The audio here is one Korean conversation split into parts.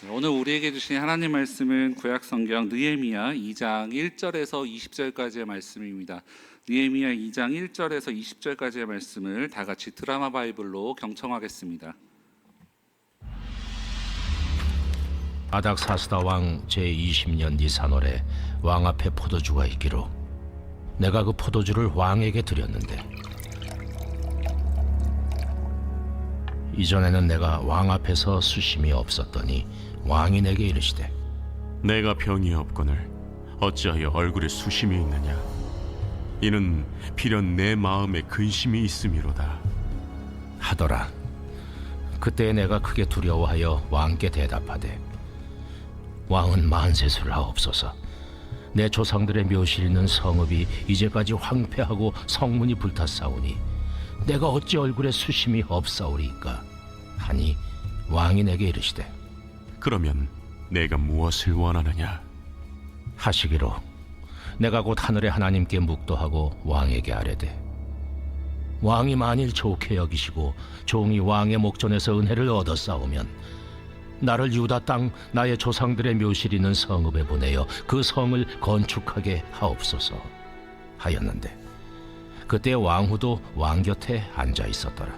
오늘 우리에게 주신 하나님 말씀은 구약 성경 느헤미야 2장 1절에서 20절까지의 말씀입니다. 느헤미야 2장 1절에서 20절까지의 말씀을 다 같이 드라마 바이블로 경청하겠습니다. 아닥사스다 왕 제20년 니산월에 왕 앞에 포도주가 있기로 내가 그 포도주를 왕에게 드렸는데, 이전에는 내가 왕 앞에서 수심이 없었더니 왕이 내게 이르시되, 내가 병이 없거늘 어찌하여 얼굴에 수심이 있느냐? 이는 필연 내 마음에 근심이 있음이로다 하더라. 그때 내가 크게 두려워하여 왕께 대답하되, 왕은 만세수를 하옵소서. 내 조상들의 묘실 있는 성읍이 이제까지 황폐하고 성문이 불탔사오니 내가 어찌 얼굴에 수심이 없사오리이까? 하니 왕이 내게 이르시되, 그러면 내가 무엇을 원하느냐? 하시기로 내가 곧 하늘의 하나님께 묵도하고 왕에게 아뢰되, 왕이 만일 좋게 여기시고 종이 왕의 목전에서 은혜를 얻었사오면 나를 유다 땅 나의 조상들의 묘실 있는 성읍에 보내어 그 성을 건축하게 하옵소서 하였는데, 그때 왕후도 왕 곁에 앉아 있었더라.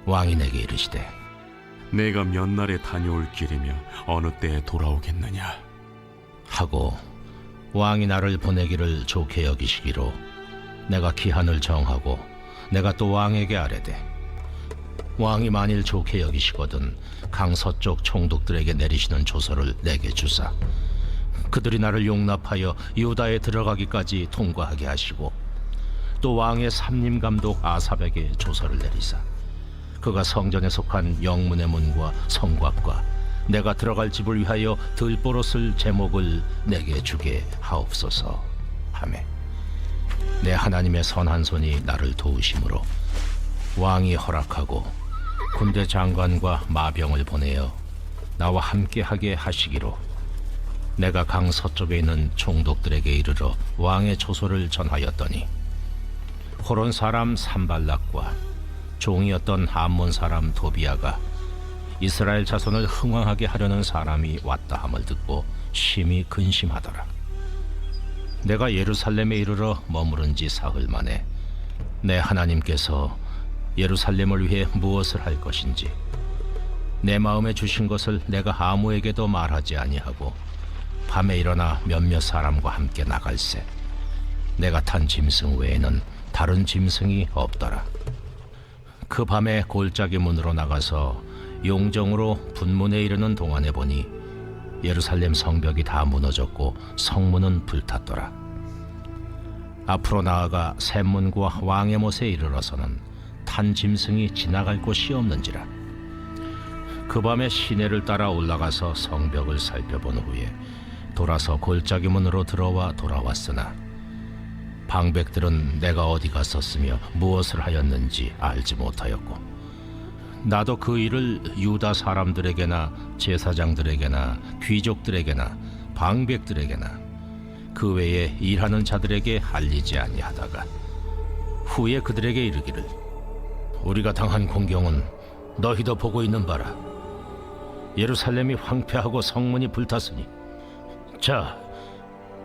왕이 내게 이르시되, 내가 몇 날에 다녀올 길이며 어느 때에 돌아오겠느냐? 하고 왕이 나를 보내기를 좋게 여기시기로 내가 기한을 정하고 내가 또 왕에게 아뢰되, 왕이 만일 좋게 여기시거든 강 서쪽 총독들에게 내리시는 조서를 내게 주사 그들이 나를 용납하여 유다에 들어가기까지 통과하게 하시고, 또 왕의 삼림 감독 아삽에게 조서를 내리사 그가 성전에 속한 영문의 문과 성곽과 내가 들어갈 집을 위하여 들보로 쓸 제목을 내게 주게 하옵소서 하매, 내 하나님의 선한 손이 나를 도우심으로 왕이 허락하고 군대 장관과 마병을 보내어 나와 함께하게 하시기로 내가 강 서쪽에 있는 총독들에게 이르러 왕의 조소를 전하였더니, 호론 사람 산발락과 종이었던 암몬 사람 도비아가 이스라엘 자손을 흥왕하게 하려는 사람이 왔다 함을 듣고 심히 근심하더라. 내가 예루살렘에 이르러 머무른 지 사흘 만에 내 하나님께서 예루살렘을 위해 무엇을 할 것인지 내 마음에 주신 것을 내가 아무에게도 말하지 아니하고 밤에 일어나 몇몇 사람과 함께 나갈새 내가 탄 짐승 외에는 다른 짐승이 없더라. 그 밤에 골짜기 문으로 나가서 용정으로 분문에 이르는 동안에 보니 예루살렘 성벽이 다 무너졌고 성문은 불탔더라. 앞으로 나아가 샘문과 왕의 못에 이르러서는 탄 짐승이 지나갈 곳이 없는지라. 그 밤에 시내를 따라 올라가서 성벽을 살펴본 후에 돌아서 골짜기 문으로 들어와 돌아왔으나 방백들은 내가 어디 갔었으며 무엇을 하였는지 알지 못하였고, 나도 그 일을 유다 사람들에게나 제사장들에게나 귀족들에게나 방백들에게나 그 외에 일하는 자들에게 알리지 아니하다가 후에 그들에게 이르기를, 우리가 당한 공경은 너희도 보고 있는 바라. 예루살렘이 황폐하고 성문이 불탔으니 자,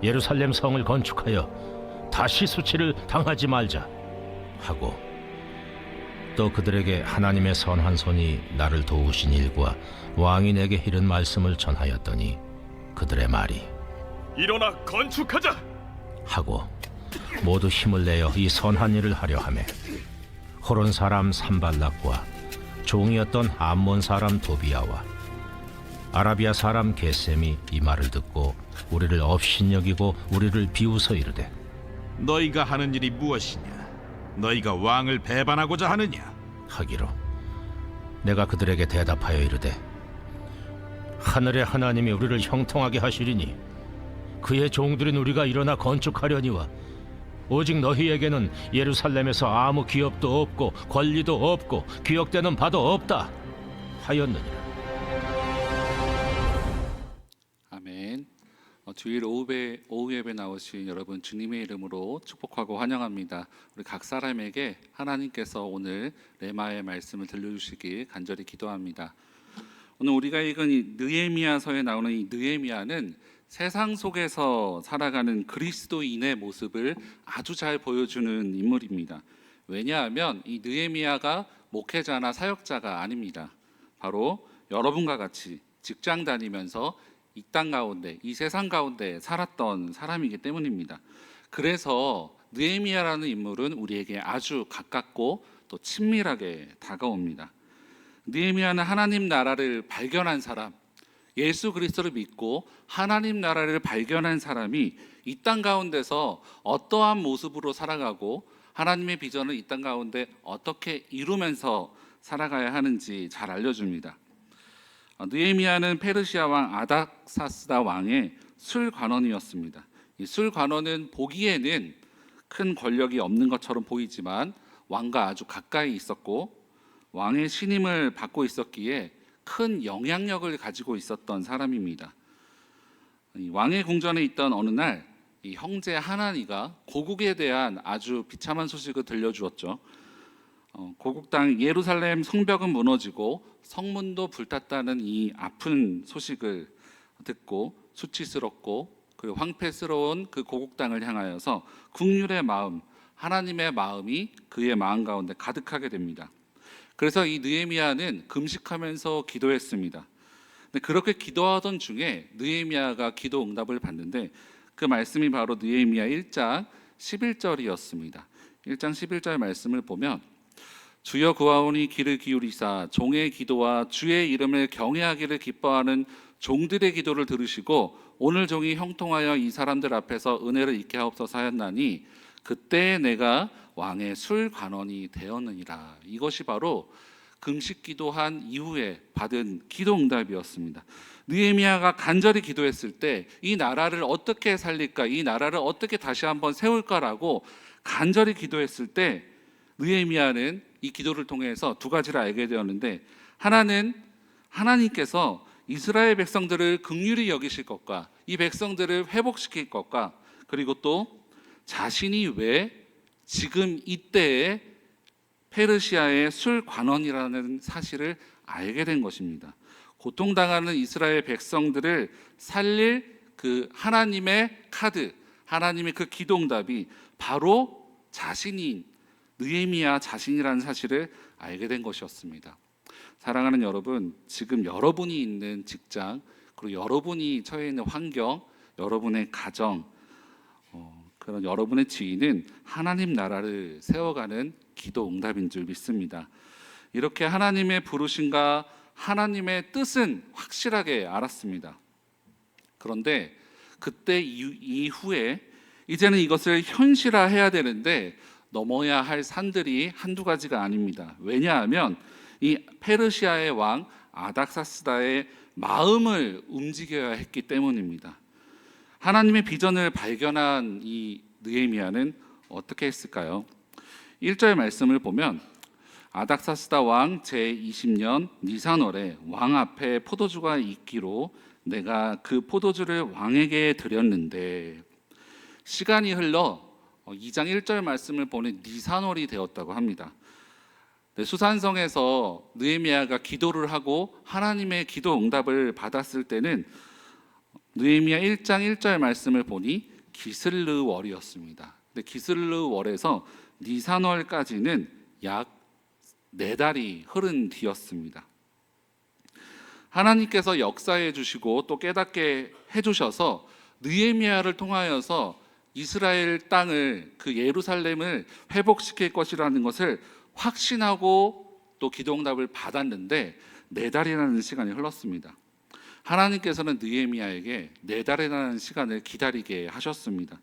예루살렘 성을 건축하여 다시 수치를 당하지 말자 하고, 또 그들에게 하나님의 선한 손이 나를 도우신 일과 왕이 내게 이른 말씀을 전하였더니 그들의 말이 일어나 건축하자 하고 모두 힘을 내어 이 선한 일을 하려 하매, 호론 사람 산발락과 종이었던 암몬 사람 도비아와 아라비아 사람 게셈이 이 말을 듣고 우리를 업신여기고 우리를 비웃어 이르되, 너희가 하는 일이 무엇이냐? 너희가 왕을 배반하고자 하느냐? 하기로 내가 그들에게 대답하여 이르되, 하늘의 하나님이 우리를 형통하게 하시리니 그의 종들인 우리가 일어나 건축하려니와 오직 너희에게는 예루살렘에서 아무 기업도 없고 권리도 없고 기억되는 바도 없다 하였느니라. 아멘. 주일 오후 예배 나오신 여러분 주님의 이름으로 축복하고 환영합니다. 우리 각 사람에게 하나님께서 오늘 레마의 말씀을 들려주시길 간절히 기도합니다. 오늘 우리가 읽은 이 느헤미야서에 나오는 이 느헤미야는 세상 속에서 살아가는 그리스도인의 모습을 아주 잘 보여주는 인물입니다. 왜냐하면 이 느헤미야가 목회자나 사역자가 아닙니다. 바로 여러분과 같이 직장 다니면서 이 땅 가운데, 이 세상 가운데 살았던 사람이기 때문입니다. 그래서 느헤미야라는 인물은 우리에게 아주 가깝고 또 친밀하게 다가옵니다. 느헤미야는 하나님 나라를 발견한 사람, 예수 그리스도를 믿고 하나님 나라를 발견한 사람이 이 땅 가운데서 어떠한 모습으로 살아가고 하나님의 비전을 이 땅 가운데 어떻게 이루면서 살아가야 하는지 잘 알려줍니다. 느헤미야는 페르시아 왕 아닥사스다 왕의 술관원이었습니다. 이 술관원은 보기에는 큰 권력이 없는 것처럼 보이지만 왕과 아주 가까이 있었고 왕의 신임을 받고 있었기에 큰 영향력을 가지고 있었던 사람입니다. 이 왕의 궁전에 있던 어느 날 이 형제 하나니가 고국에 대한 아주 비참한 소식을 들려주었죠. 고국 땅 예루살렘 성벽은 무너지고 성문도 불탔다는 이 아픈 소식을 듣고 수치스럽고 그리고 황폐스러운 그 고국 땅을 향하여서 국률의 마음, 하나님의 마음이 그의 마음 가운데 가득하게 됩니다. 그래서 이 느헤미야는 금식하면서 기도했습니다. 근데 그렇게 기도하던 중에 느헤미야가 기도 응답을 받는데 그 말씀이 바로 느헤미야 1장 11절이었습니다. 1장 11절 말씀을 보면 주여 구하오니 귀를 기울이사 종의 기도와 주의 이름을 경외하기를 기뻐하는 종들의 기도를 들으시고 오늘 종이 형통하여 이 사람들 앞에서 은혜를 잊게 하옵소서 하였나니 그때 내가 왕의 술관원이 되었느니라. 이것이 바로 금식 기도한 이후에 받은 기도 응답이었습니다. 느헤미야가 간절히 기도했을 때 이 나라를 어떻게 살릴까, 이 나라를 어떻게 다시 한번 세울까라고 간절히 기도했을 때 느헤미야는 이 기도를 통해서 두 가지를 알게 되었는데, 하나는 하나님께서 이스라엘 백성들을 긍휼히 여기실 것과 이 백성들을 회복시킬 것과, 그리고 또 자신이 왜 지금 이때에 페르시아의 술관원이라는 사실을 알게 된 것입니다. 고통당하는 이스라엘 백성들을 살릴 그 하나님의 카드, 하나님의 그 기도응답이 바로 자신인 느헤미야 자신이라는 사실을 알게 된 것이었습니다. 사랑하는 여러분, 지금 여러분이 있는 직장, 그리고 여러분이 처해 있는 환경, 여러분의 가정, 그런 여러분의 지위는 하나님 나라를 세워가는 기도 응답인 줄 믿습니다. 이렇게 하나님의 부르심과 하나님의 뜻은 확실하게 알았습니다. 그런데 그때 이후에 이제는 이것을 현실화해야 되는데 넘어야 할 산들이 한두 가지가 아닙니다. 왜냐하면 이 페르시아의 왕 아닥사스다의 마음을 움직여야 했기 때문입니다. 하나님의 비전을 발견한 이 느헤미야는 어떻게 했을까요? 1절 말씀을 보면 아닥사스다 왕 제20년 니산월에 왕 앞에 포도주가 있기로 내가 그 포도주를 왕에게 드렸는데, 시간이 흘러 2장 1절 말씀을 보니 니산월이 되었다고 합니다. 수산성에서 느헤미야가 기도를 하고 하나님의 기도 응답을 받았을 때는 느헤미야 1장 1절 말씀을 보니 기슬르월이었습니다. 근데 기슬르월에서 니산월까지는 약 4달이 흐른 뒤였습니다. 하나님께서 역사해 주시고 또 깨닫게 해주셔서 느헤미야를 통하여서 이스라엘 땅을, 그 예루살렘을 회복시킬 것이라는 것을 확신하고 또 기도응답을 받았는데 4달이라는 시간이 흘렀습니다. 하나님께서는 느헤미야에게 4달이라는 시간을 기다리게 하셨습니다.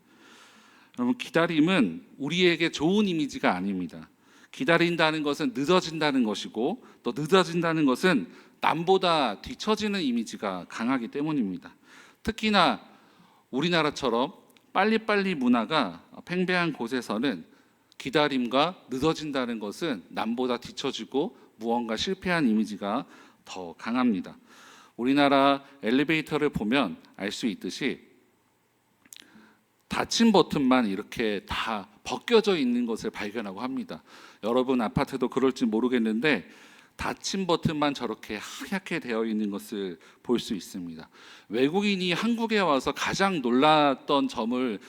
여러분, 기다림은 우리에게 좋은 이미지가 아닙니다. 기다린다는 것은 늦어진다는 것이고, 또 늦어진다는 것은 남보다 뒤처지는 이미지가 강하기 때문입니다. 특히나 우리나라처럼 빨리빨리 문화가 팽배한 곳에서는 기다림과 늦어진다는 것은 남보다 뒤처지고 무언가 실패한 이미지가 더 강합니다. 우리나라 엘리베이터를 보면 알 수 있듯이 닫힌 버튼만 이렇게 다 벗겨져 있는 것을 발견하고 합니다. 여러분 아파트도 그럴지 모르겠는데 닫힌 버튼만 저렇게 하얗게 되어 있는 것을 볼 수 있습니다. 외국인이 한국에 와서 가장 놀랐던 점을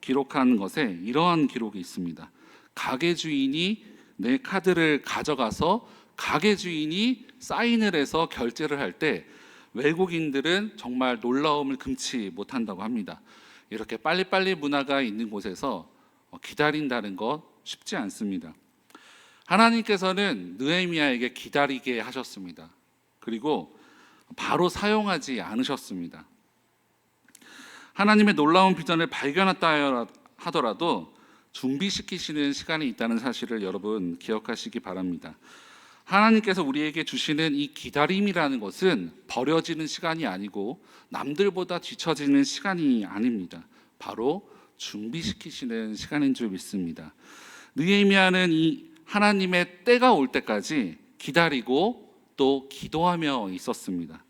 기록한 것에 이러한 기록이 있습니다. 가게 주인이 내 카드를 가져가서 가게 주인이 사인을 해서 결제를 할 때 외국인들은 정말 놀라움을 금치 못한다고 합니다. 이렇게 빨리빨리 문화가 있는 곳에서 기다린다는 것 쉽지 않습니다. 하나님께서는 느헤미야에게 기다리게 하셨습니다. 그리고 바로 사용하지 않으셨습니다. 하나님의 놀라운 비전을 발견했다 하더라도 준비시키시는 시간이 있다는 사실을 여러분 기억하시기 바랍니다. 하나님께서 우리에게 주시는 이 기다림이라는 것은 버려지는 시간이 아니고 남들보다 뒤처지는 시간이 아닙니다. 바로 준비시키시는 시간인 줄 믿습니다. 느헤미야는 이 하나님의 때가 올 때까지 기다리고 또 기도하며 있었습니다.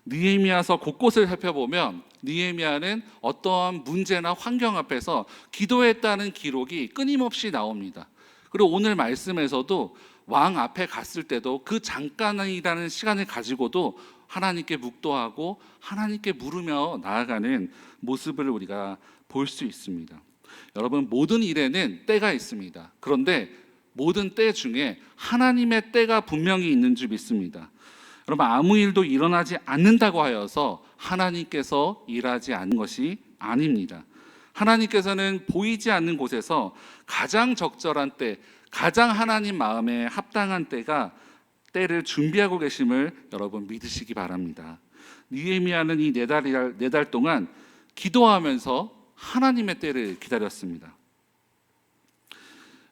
느헤미야서 곳곳을 살펴보면 느헤미야는 어떠한 문제나 환경 앞에서 기도했다는 기록이 끊임없이 나옵니다. 그리고 오늘 말씀에서도 왕 앞에 갔을 때도 그 잠깐이라는 시간을 가지고도 하나님께 묵도하고 하나님께 물으며 나아가는 모습을 우리가 볼 수 있습니다. 여러분, 모든 일에는 때가 있습니다. 그런데 모든 때 중에 하나님의 때가 분명히 있는 줄 믿습니다. 여러분, 아무 일도 일어나지 않는다고 하여서 하나님께서 일하지 않는 것이 아닙니다. 하나님께서는 보이지 않는 곳에서 가장 적절한 때, 가장 하나님 마음에 합당한 때를 준비하고 계심을 여러분 믿으시기 바랍니다. 느헤미야는 이 네 달 동안 기도하면서 하나님의 때를 기다렸습니다.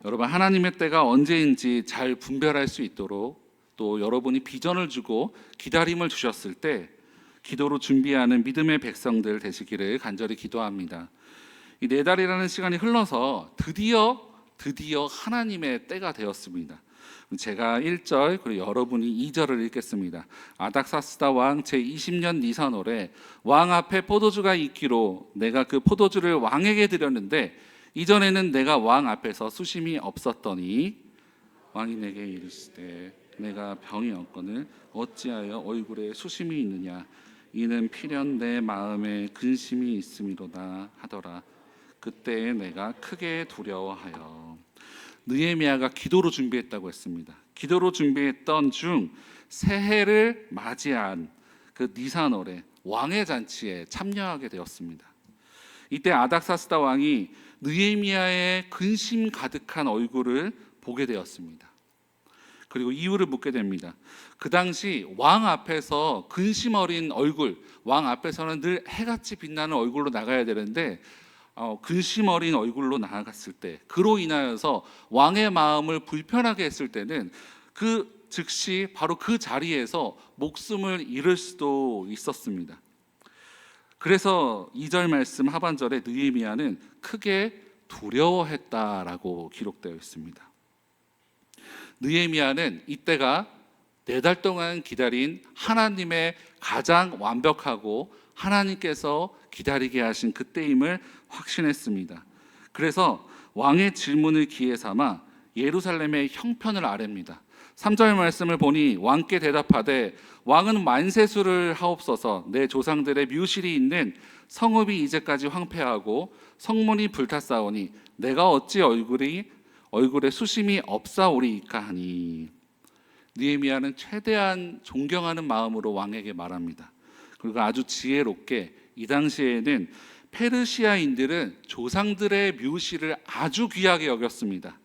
여러분, 하나님의 때가 언제인지 잘 분별할 수 있도록 또 여러분이 비전을 주고 기다림을 주셨을 때 기도로 준비하는 믿음의 백성들 되시기를 간절히 기도합니다. 이 네 달이라는 시간이 흘러서 드디어 하나님의 때가 되었습니다. 제가 1절 그리고 여러분이 2절을 읽겠습니다. 아닥사스다 왕 제20년 니산월에 왕 앞에 포도주가 있기로 내가 그 포도주를 왕에게 드렸는데 이전에는 내가 왕 앞에서 수심이 없었더니 왕이 내게 이르시되 내가 병이 없거늘 어찌하여 얼굴에 수심이 있느냐 이는 필연 내 마음에 근심이 있음이로다 하더라. 그때 내가 크게 두려워하여. 느헤미야가 기도로 준비했다고 했습니다. 기도로 준비했던 중 새해를 맞이한 그 니산월에 왕의 잔치에 참여하게 되었습니다. 이때 아닥사스다 왕이 느헤미야의 근심 가득한 얼굴을 보게 되었습니다. 그리고 이유를 묻게 됩니다. 그 당시 왕 앞에서 근심 어린 얼굴, 왕 앞에서는 늘 해같이 빛나는 얼굴로 나가야 되는데 근심 어린 얼굴로 나아갔을 때, 그로 인하여서 왕의 마음을 불편하게 했을 때는 그 즉시 바로 그 자리에서 목숨을 잃을 수도 있었습니다. 그래서 2절 말씀 하반절에 느헤미야는 크게 두려워했다라고 기록되어 있습니다. 느헤미야는 이때가 4달 동안 기다린 하나님의 가장 완벽하고 하나님께서 기다리게 하신 그때임을 확신했습니다. 그래서 왕의 질문을 기회 삼아 예루살렘의 형편을 아뢰입니다. 3절 말씀을 보니 왕께 대답하되 왕은 만세수를 하옵소서. 내 조상들의 묘실이 있는 성읍이 이제까지 황폐하고 성문이 불탔사오니 내가 어찌 얼굴에 수심이 없사오리이까 하니. 느헤미야는 최대한 존경하는 마음으로 왕에게 말합니다. 그리고 아주 지혜롭게 이 당시에는 페르시아인들은 조상들의 묘실을 아주 귀하게 여겼습니다.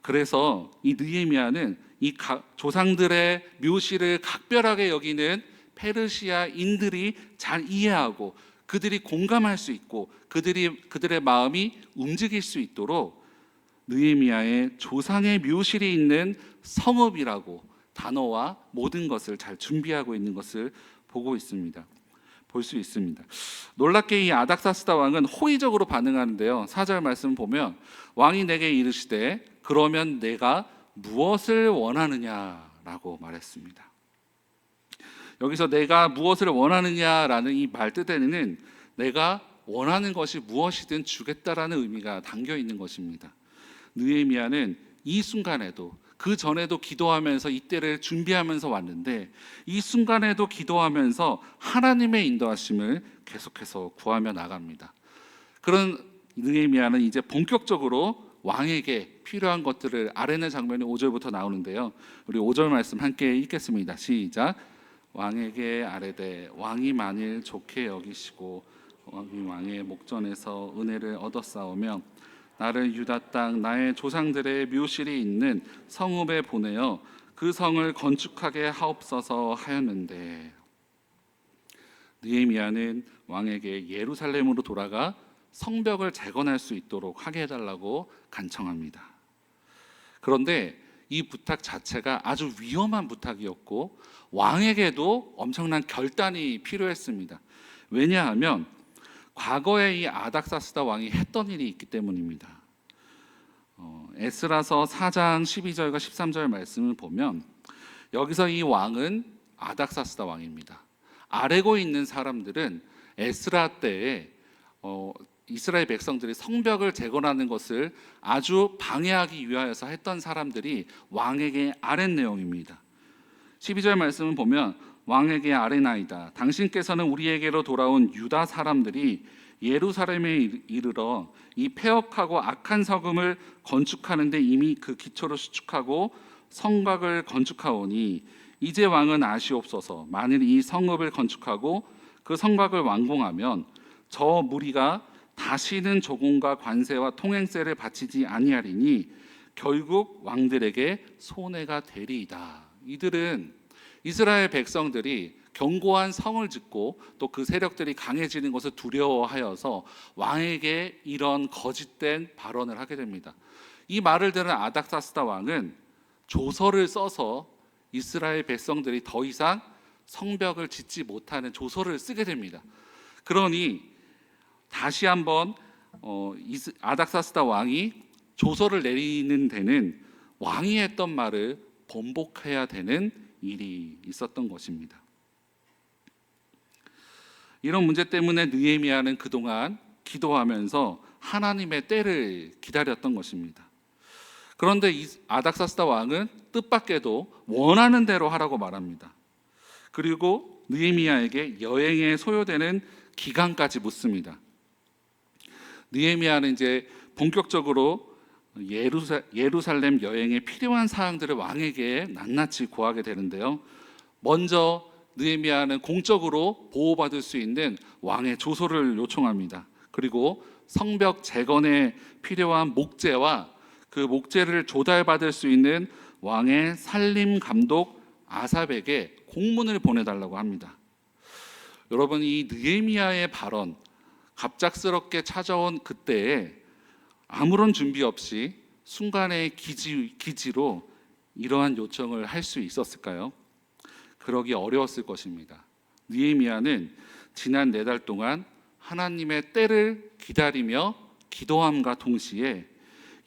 그래서 이 느헤미야는 이 조상들의 묘실을 각별하게 여기는 페르시아인들이 잘 이해하고 그들이 공감할 수 있고 그들의 마음이 움직일 수 있도록 느헤미야의 조상의 묘실이 있는 성읍이라고 단어와 모든 것을 잘 준비하고 있는 것을 볼 수 있습니다. 놀랍게 이 아닥사스다 왕은 호의적으로 반응하는데요. 4절 말씀 보면 왕이 내게 이르시되 그러면 내가 무엇을 원하느냐라고 말했습니다. 여기서 내가 무엇을 원하느냐라는 이 말 뜻에는 내가 원하는 것이 무엇이든 주겠다라는 의미가 담겨 있는 것입니다. 느헤미야는 이 순간에도 그 전에도 기도하면서 이때를 준비하면서 왔는데 이 순간에도 기도하면서 하나님의 인도하심을 계속해서 구하며 나갑니다. 그런 느헤미야는 이제 본격적으로 왕에게 필요한 것들을 아뢰는 장면이 5절부터 나오는데요. 우리 5절 말씀 함께 읽겠습니다. 시작. 왕에게 아뢰되 왕이 만일 좋게 여기시고 왕의 목전에서 은혜를 얻었사오며 나를 유다 땅 나의 조상들의 묘실이 있는 성읍에 보내어 그 성을 건축하게 하옵소서 하였는데, 느헤미야는 왕에게 예루살렘으로 돌아가 성벽을 재건할 수 있도록 하게 해달라고 간청합니다. 그런데 이 부탁 자체가 아주 위험한 부탁이었고 왕에게도 엄청난 결단이 필요했습니다. 왜냐하면 과거에 이 아닥사스다 왕이 했던 일이 있기 때문입니다. 에스라서 4장 12절과 13절 말씀을 보면 여기서 이 왕은 아닥사스다 왕입니다. 아래고 있는 사람들은 에스라 때에 이스라엘 백성들이 성벽을 재건하는 것을 아주 방해하기 위하여서 했던 사람들이 왕에게 아랜 내용입니다. 12절 말씀을 보면 왕에게 아뢰나이다. 당신께서는 우리에게로 돌아온 유다 사람들이 예루살렘에 이르러 이 폐역하고 악한 성읍을 건축하는데 이미 그 기초를 수축하고 성곽을 건축하오니 이제 왕은 아시옵소서. 만일 이 성읍을 건축하고 그 성곽을 완공하면 저 무리가 다시는 조공과 관세와 통행세를 바치지 아니하리니 결국 왕들에게 손해가 되리이다. 이들은 이스라엘 백성들이 견고한 성을 짓고 또 그 세력들이 강해지는 것을 두려워하여서 왕에게 이런 거짓된 발언을 하게 됩니다. 이 말을 들은 아닥사스다 왕은 조서를 써서 이스라엘 백성들이 더 이상 성벽을 짓지 못하는 조서를 쓰게 됩니다. 그러니 다시 한번 아닥사스다 왕이 조서를 내리는 데는 왕이 했던 말을 번복해야 되는 일이 있었던 것입니다. 이런 문제 때문에 느헤미야는 그동안 기도하면서 하나님의 때를 기다렸던 것입니다. 그런데 아닥사스다 왕은 뜻밖에도 원하는 대로 하라고 말합니다. 그리고 느헤미야에게 여행에 소요되는 기간까지 묻습니다. 느헤미야는 이제 본격적으로 예루살렘 여행에 필요한 사항들을 왕에게 낱낱이 구하게 되는데요. 먼저 느헤미야는 공적으로 보호받을 수 있는 왕의 조서를 요청합니다. 그리고 성벽 재건에 필요한 목재와 그 목재를 조달받을 수 있는 왕의 살림 감독 아삽에게 공문을 보내달라고 합니다. 여러분, 이 느헤미야의 발언, 갑작스럽게 찾아온 그때에 아무런 준비 없이 순간의 기지로 이러한 요청을 할 수 있었을까요? 그러기 어려웠을 것입니다. 느헤미야는 지난 4달 동안 하나님의 때를 기다리며 기도함과 동시에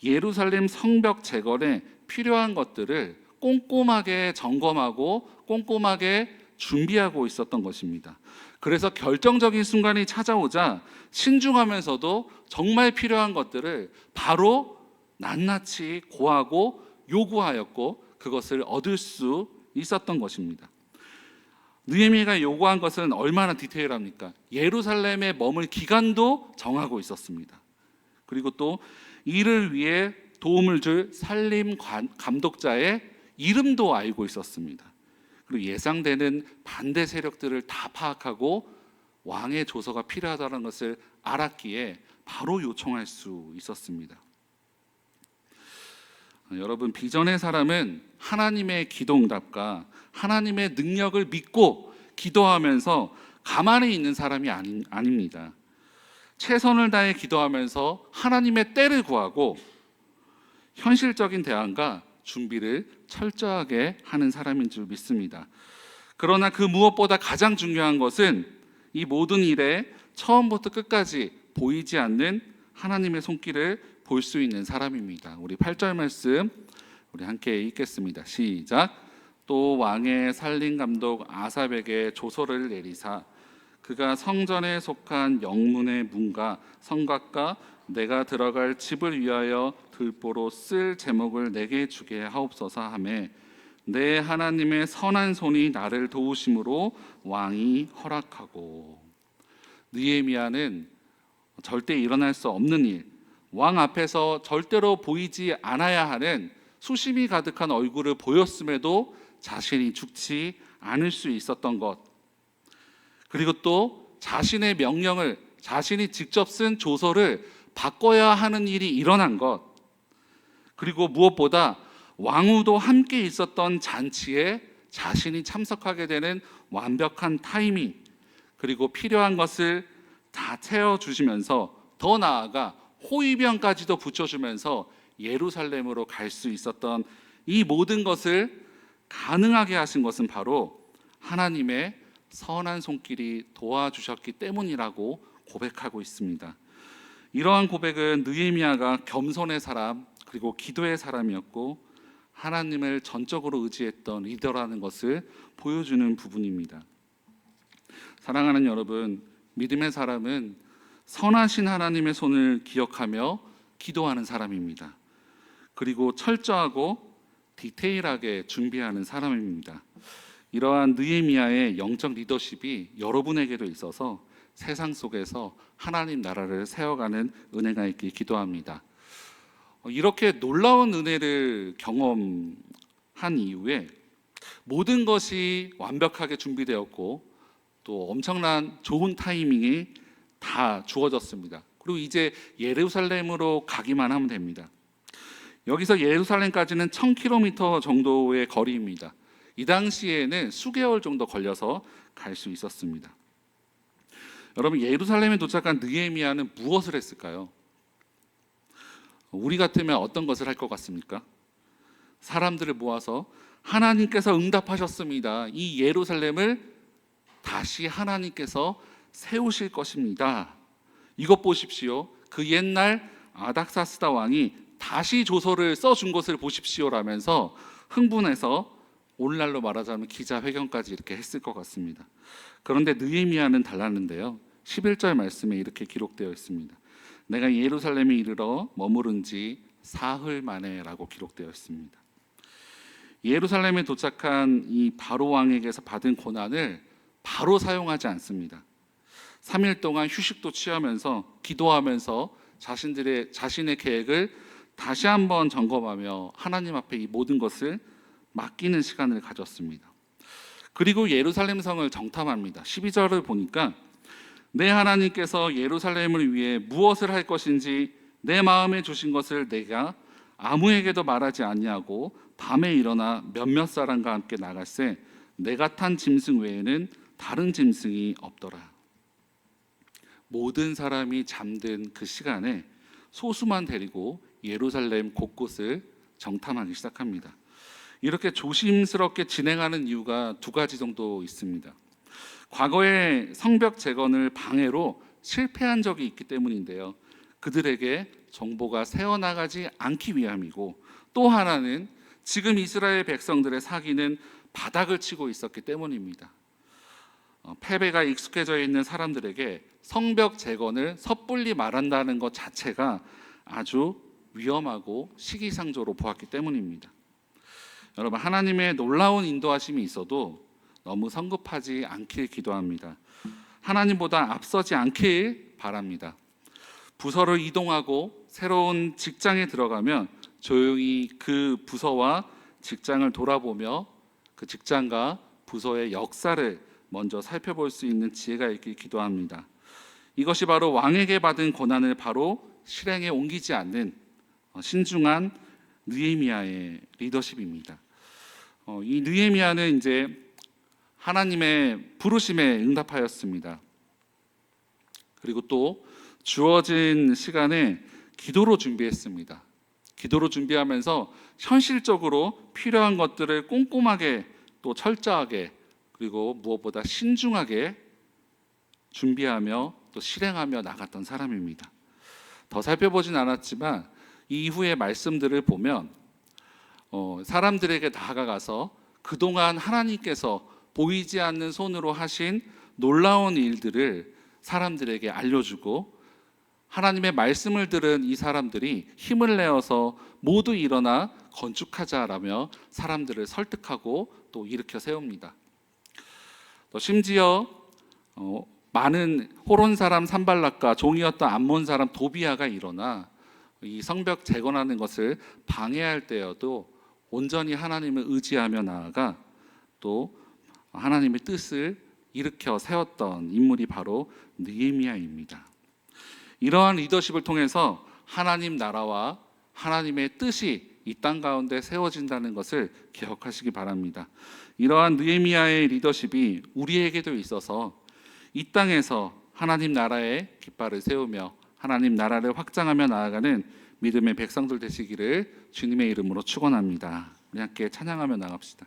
예루살렘 성벽 재건에 필요한 것들을 꼼꼼하게 점검하고 꼼꼼하게 준비하고 있었던 것입니다. 그래서 결정적인 순간이 찾아오자 신중하면서도 정말 필요한 것들을 바로 낱낱이 고하고 요구하였고 그것을 얻을 수 있었던 것입니다. 느헤미야가 요구한 것은 얼마나 디테일합니까? 예루살렘에 머물 기간도 정하고 있었습니다. 그리고 또 이를 위해 도움을 줄 살림 감독자의 이름도 알고 있었습니다. 그리고 예상되는 반대 세력들을 다 파악하고 왕의 조서가 필요하다는 것을 알았기에 바로 요청할 수 있었습니다. 여러분, 비전의 사람은 하나님의 기도응답과 하나님의 능력을 믿고 기도하면서 가만히 있는 사람이 아닙니다. 최선을 다해 기도하면서 하나님의 때를 구하고 현실적인 대안과 준비를 철저하게 하는 사람인 줄 믿습니다. 그러나 그 무엇보다 가장 중요한 것은 이 모든 일에 처음부터 끝까지 보이지 않는 하나님의 손길을 볼 수 있는 사람입니다. 우리 8절 말씀 우리 함께 읽겠습니다. 시작. 또 왕의 살림 감독 아삽에게 조서를 내리사 그가 성전에 속한 영문의 문과 성곽과 내가 들어갈 집을 위하여 글보로 쓸 제목을 내게 주게 하옵소서 하매 내 하나님의 선한 손이 나를 도우심으로 왕이 허락하고. 느헤미야는 절대 일어날 수 없는 일, 왕 앞에서 절대로 보이지 않아야 하는 수심이 가득한 얼굴을 보였음에도 자신이 죽지 않을 수 있었던 것, 그리고 또 자신의 명령을, 자신이 직접 쓴 조서를 바꿔야 하는 일이 일어난 것, 그리고 무엇보다 왕후도 함께 있었던 잔치에 자신이 참석하게 되는 완벽한 타이밍, 그리고 필요한 것을 다 채워주시면서 더 나아가 호위병까지도 붙여주면서 예루살렘으로 갈 수 있었던 이 모든 것을 가능하게 하신 것은 바로 하나님의 선한 손길이 도와주셨기 때문이라고 고백하고 있습니다. 이러한 고백은 느헤미야가 겸손의 사람, 그리고 기도의 사람이었고 하나님을 전적으로 의지했던 리더라는 것을 보여주는 부분입니다. 사랑하는 여러분, 믿음의 사람은 선하신 하나님의 손을 기억하며 기도하는 사람입니다. 그리고 철저하고 디테일하게 준비하는 사람입니다. 이러한 느헤미야의 영적 리더십이 여러분에게도 있어서 세상 속에서 하나님 나라를 세워가는 은혜가 있길 기도합니다. 이렇게 놀라운 은혜를 경험한 이후에 모든 것이 완벽하게 준비되었고 또 엄청난 좋은 타이밍이 다 주어졌습니다. 그리고 이제 예루살렘으로 가기만 하면 됩니다. 여기서 예루살렘까지는 1000km 정도의 거리입니다. 이 당시에는 수개월 정도 걸려서 갈 수 있었습니다. 여러분, 예루살렘에 도착한 느헤미야는 무엇을 했을까요? 우리 같으면 어떤 것을 할 것 같습니까? 사람들을 모아서 하나님께서 응답하셨습니다. 이 예루살렘을 다시 하나님께서 세우실 것입니다. 이것 보십시오. 그 옛날 아닥사스다 왕이 다시 조서를 써준 것을 보십시오라면서 흥분해서 오늘날로 말하자면 기자회견까지 이렇게 했을 것 같습니다. 그런데 느헤미야는 달랐는데요. 11절 말씀에 이렇게 기록되어 있습니다. 내가 예루살렘에 이르러 머무른 지 사흘 만에 라고 기록되어 있습니다. 예루살렘에 도착한 이 바로 왕에게서 받은 고난을 바로 사용하지 않습니다. 3일 동안 휴식도 취하면서 기도하면서 자신의 계획을 다시 한번 점검하며 하나님 앞에 이 모든 것을 맡기는 시간을 가졌습니다. 그리고 예루살렘 성을 정탐합니다. 12절을 보니까 내 하나님께서 예루살렘을 위해 무엇을 할 것인지 내 마음에 주신 것을 내가 아무에게도 말하지 아니하고 밤에 일어나 몇몇 사람과 함께 나갈새 내가 탄 짐승 외에는 다른 짐승이 없더라. 모든 사람이 잠든 그 시간에 소수만 데리고 예루살렘 곳곳을 정탐하기 시작합니다. 이렇게 조심스럽게 진행하는 이유가 두 가지 정도 있습니다. 과거에 성벽 재건을 방해로 실패한 적이 있기 때문인데요. 그들에게 정보가 새어나가지 않기 위함이고, 또 하나는 지금 이스라엘 백성들의 사기는 바닥을 치고 있었기 때문입니다. 패배가 익숙해져 있는 사람들에게 성벽 재건을 섣불리 말한다는 것 자체가 아주 위험하고 시기상조로 보았기 때문입니다. 여러분, 하나님의 놀라운 인도하심이 있어도 너무 성급하지 않길 기도합니다. 하나님보다 앞서지 않길 바랍니다. 부서를 이동하고 새로운 직장에 들어가면 조용히 그 부서와 직장을 돌아보며 그 직장과 부서의 역사를 먼저 살펴볼 수 있는 지혜가 있길 기도합니다. 이것이 바로 왕에게 받은 고난을 바로 실행에 옮기지 않는 신중한 느헤미야의 리더십입니다. 이 느헤미야는 이제 하나님의 부르심에 응답하였습니다. 그리고 또 주어진 시간에 기도로 준비했습니다. 기도로 준비하면서 현실적으로 필요한 것들을 꼼꼼하게 또 철저하게 그리고 무엇보다 신중하게 준비하며 또 실행하며 나갔던 사람입니다. 더 살펴보진 않았지만 이후의 말씀들을 보면 사람들에게 다가가서 그동안 하나님께서 보이지 않는 손으로 하신 놀라운 일들을 사람들에게 알려주고 하나님의 말씀을 들은 이 사람들이 힘을 내어서 모두 일어나 건축하자라며 사람들을 설득하고 또 일으켜 세웁니다. 또 심지어 많은 호론 사람 산발락과 종이었던 암몬 사람 도비아가 일어나 이 성벽 재건하는 것을 방해할 때여도 온전히 하나님을 의지하며 나아가 또 하나님의 뜻을 일으켜 세웠던 인물이 바로 느헤미야입니다. 이러한 리더십을 통해서 하나님 나라와 하나님의 뜻이 이 땅 가운데 세워진다는 것을 기억하시기 바랍니다. 이러한 느헤미야의 리더십이 우리에게도 있어서 이 땅에서 하나님 나라의 깃발을 세우며 하나님 나라를 확장하며 나아가는 믿음의 백성들 되시기를 주님의 이름으로 축원합니다. 우리 함께 찬양하며 나갑시다.